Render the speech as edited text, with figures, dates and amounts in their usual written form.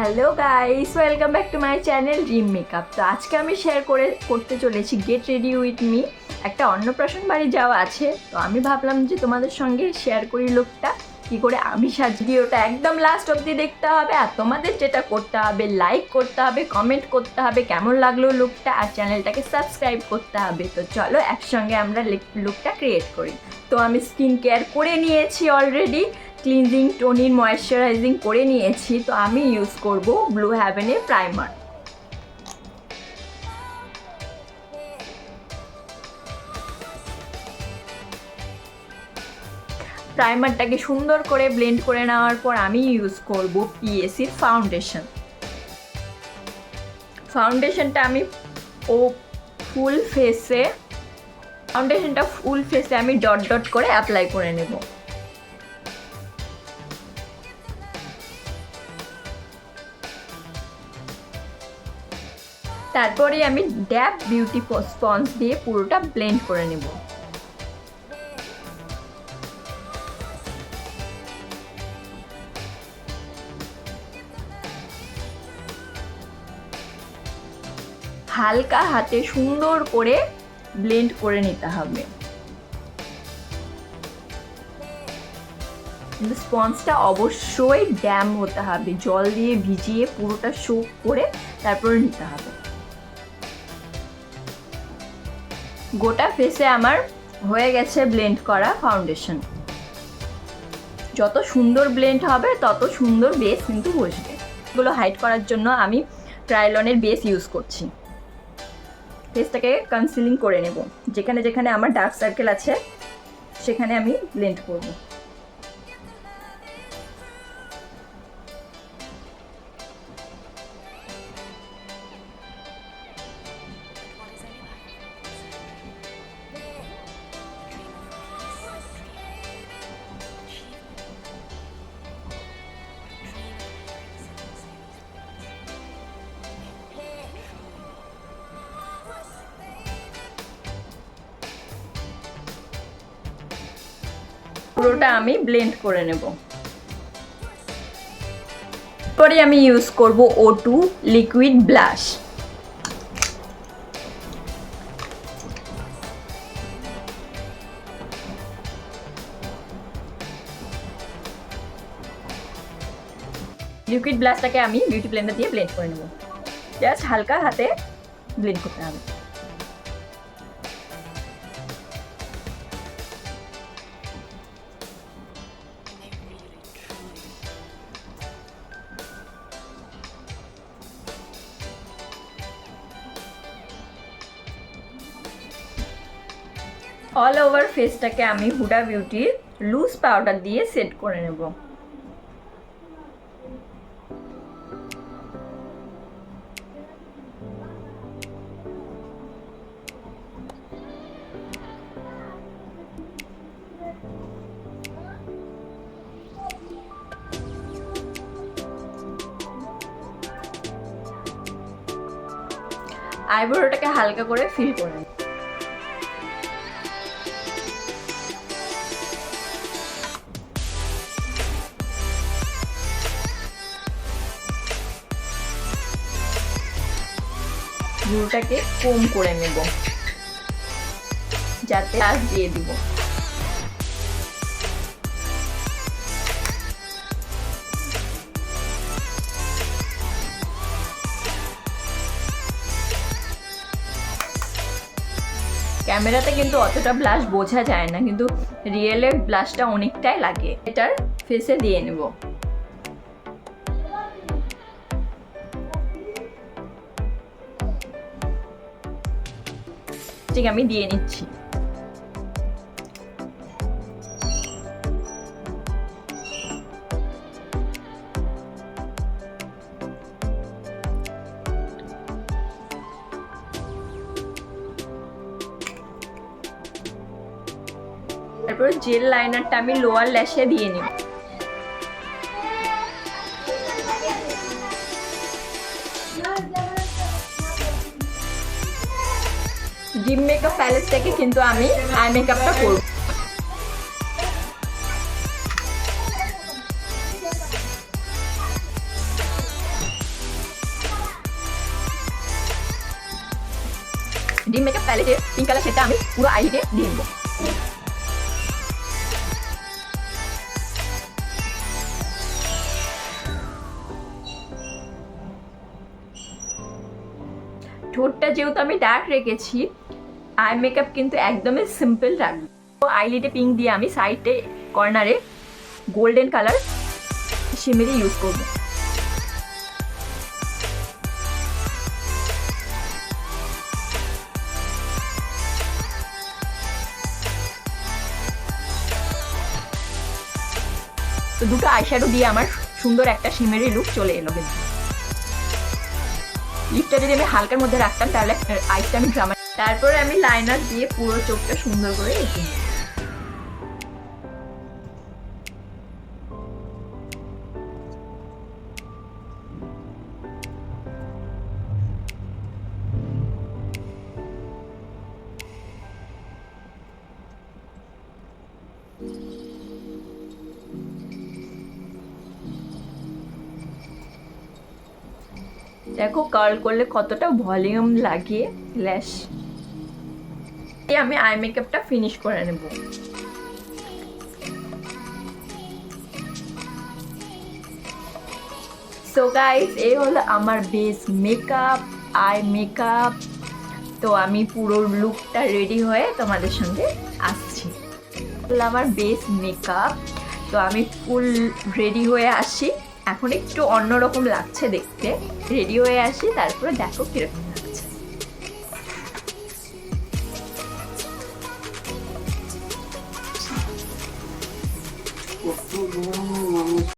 Hello guys, welcome back to my channel dream makeup. তো আজকে আমি শেয়ার করতে চলেছি গেট রেডি উইথ মি। একটা অন্নপ্রাশন বাড়ি যাওয়া আছে, তো আমি ভাবলাম যে তোমাদের সঙ্গে শেয়ার করি লুকটা কী করে আমি সাজি। ভিডিওটা একদম লাস্ট অবধি দেখতে হবে, আর তোমাদের যেটা করতে হবে লাইক করতে হবে, কমেন্ট করতে হবে কেমন লাগলো লুকটা, আর চ্যানেলটাকে সাবস্ক্রাইব করতে হবে। তো চলো একসঙ্গে আমরা লুকটা ক্রিয়েট করি। তো আমি স্কিন কেয়ার করে নিয়েছি অলরেডি, ক্লিনজিং, টোনিং, ময়েশ্চারাইজিং করে নিয়েছি। তো আমি ইউজ করব ব্লু হেভেনের প্রাইমার। প্রাইমারটাকে সুন্দর করে ব্লেন্ড করে নেওয়ার পর আমি ইউজ করব পিএসির ফাউন্ডেশন। ফাউন্ডেশনটা আমি ফুল ফেসে আমি ডট ডট করে অ্যাপ্লাই করে নেব। তারপরে আমি ড্যাব বিউটি স্পঞ্জ দিয়ে পুরোটা ব্লেন্ড করে নেব। হালকা হাতে সুন্দর করে ব্লেন্ড করে নিতে হবে। কিন্তু স্পঞ্জটা অবশ্যই ড্যাম হতে হবে, জল দিয়ে ভিজিয়ে পুরোটা সোক করে তারপরে নিতে হবে। গোটা ফেসে আমার হয়ে গেছে ব্লেন্ড করা ফাউন্ডেশন। যত সুন্দর ব্লেন্ড হবে তত সুন্দর বেস কিন্তু বসবে। এগুলো হাইড করার জন্য আমি ক্রায়োলনের বেস ইউজ করছি। ফেসটাকে কনসিলিং করে নেব, যেখানে যেখানে আমার ডার্ক সার্কেল আছে সেখানে আমি ব্লেন্ড করব। পুরোটা আমি ব্লেন্ড করে নেব। পরে আমি ইউজ করব O2 লিকুইড ব্লাশ। লিকুইড ব্লাশটাকে আমি বিউটি ব্লেন্ডার দিয়ে ব্লেন্ড করে নেব। জাস্ট হালকা হাতে ব্লেন্ড করতে হবে। অল ওভার ফেসটাকে আমি হুডা বিউটির লুজ পাউডার দিয়ে সেট করে নেব। আইব্রোটাকে হালকা করে ফিল করে নেব। ভ্রুটাকে কম করে নেব, যাতে আজ দিয়ে দিব। ক্যামেরাতে কিন্তু অতটা ব্লাশ বোঝা যায় না, কিন্তু রিয়েলের ব্লাশটা অনেকটাই লাগে। এটার ফেসে দিয়ে নেব। ঠিক আমি দিয়ে নিচ্ছি। তারপর জেল লাইনারটা আমি লোয়ার ল্যাশে দিয়ে নিব। ড্রিম মেকআপ প্যালেট থেকে কিন্তু আমি আই মেকআপটা করব। ড্রিম মেকআপ প্যালেটের পিঙ্ক কালার সেটা আমি পুরো আইলিডে দিয়ে নেবো। ঠোঁটটা যেহেতু আমি ডার্ক রেখেছি, আই মেকআপ কিন্তু একদমই সিম্পল রাখবো। আইলিডে পিঙ্ক দিয়ে আমি সাইডে কর্নারে গোল্ডেন কালার শিমেরি ইউজ করবো। তো দুটো আইশ্যাডো দিয়ে আমার সুন্দর একটা শিমেরি লুক চলে এলো। কিন্তু লিপটা যদি আমি হালকার মধ্যে রাখতাম তাহলে আইসটা আমি ড্রামা। তারপরে আমি লাইনার দিয়ে পুরো চোখটা সুন্দর করে এঁকে নেব। দেখো কার্ল করলে কতটা ভলিউম লাগে ল্যাশ। আমি আই মেকআপটা ফিনিশ করে নেব। সো গাইস, এই হলো আমার বেস মেকআপ, আই মেকআপ। তো আমি পুরো লুকটা রেডি হয়ে তোমাদের সঙ্গে আসছি। আমার বেস মেকআপ, তো আমি ফুল রেডি হয়ে আসি। এখন একটু অন্যরকম লাগছে দেখতে, রেডি হয়ে আসি, তারপরে দেখো কিরকম লাগছে।